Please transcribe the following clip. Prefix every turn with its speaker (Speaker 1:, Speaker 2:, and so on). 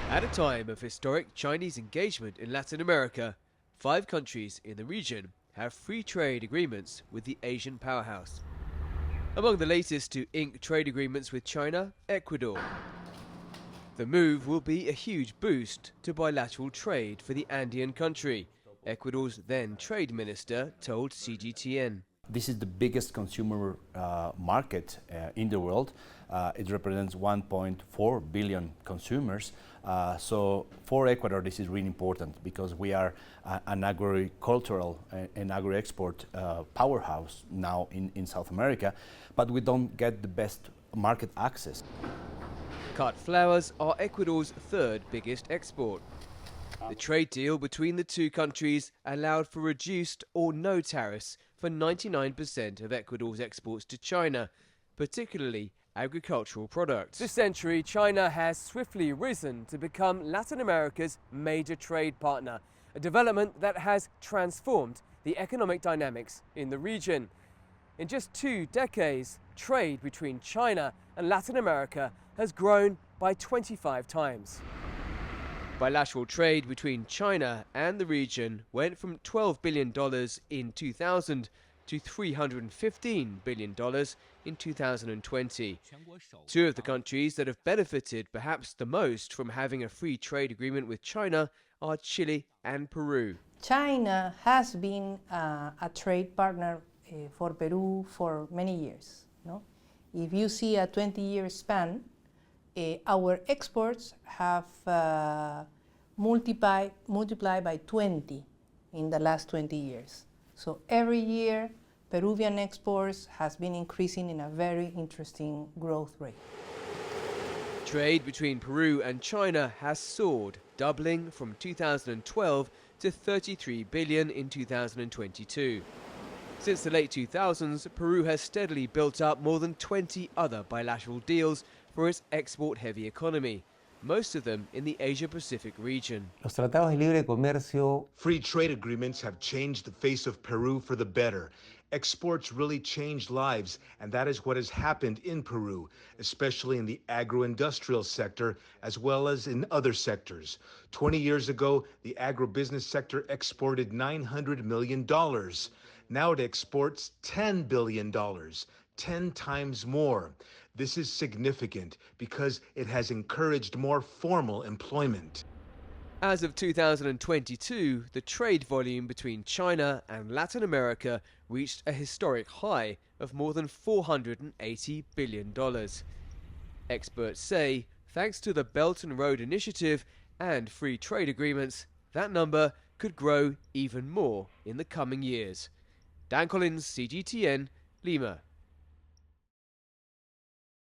Speaker 1: At a time of historic Chinese engagement in Latin America, 5 countries in the region have free trade agreements with the Asian powerhouse. Among the latest to ink trade agreements with China, Ecuador. The move will be a huge boost to bilateral trade for the Andean country, Ecuador's then trade minister told CGTN.
Speaker 2: This is the biggest consumer market in the world. It represents 1.4 billion consumers. So for Ecuador, this is really important because we are an agricultural and agri-export powerhouse now in South America, but we don't get the best market access.
Speaker 1: Cut flowers are Ecuador's 3rd biggest export. The trade deal between the 2 countries allowed for reduced or no tariffs for 99% of Ecuador's exports to China, particularly agricultural products. This century, China has swiftly risen to become Latin America's major trade partner, a development that has transformed the economic dynamics in the region. In just 2 decades, trade between China and Latin America has grown by 25 times. Bilateral trade between China and the region went from $12 billion in 2000 to $315 billion in 2020. 2 of the countries that have benefited perhaps the most from having a free trade agreement with China are Chile and Peru.
Speaker 3: China has been a trade partner for Peru for many years. No? If you see a 20-year span, our exports have multiplied by 20 in the last 20 years. So every year, Peruvian exports has been increasing in a very interesting growth rate.
Speaker 1: Trade between Peru and China has soared, doubling from 2012 to $33 billion in 2022. Since the late 2000s, Peru has steadily built up more than 20 other bilateral deals for its export-heavy economy, most of them in the Asia-Pacific region.
Speaker 4: Los tratados de libre comercio.
Speaker 5: Free trade agreements have changed the face of Peru for the better. Exports really changed lives, and that is what has happened in Peru, especially in the agro-industrial sector, as well as in other sectors. 20 years ago, the agribusiness sector exported $900 million. Now it exports $10 billion, 10 times more. This is significant because it has encouraged more formal employment.
Speaker 1: As of 2022, the trade volume between China and Latin America reached a historic high of more than $480 billion. Experts say, thanks to the Belt and Road Initiative and free trade agreements, that number could grow even more in the coming years. Dan Collyns, CGTN, Lima.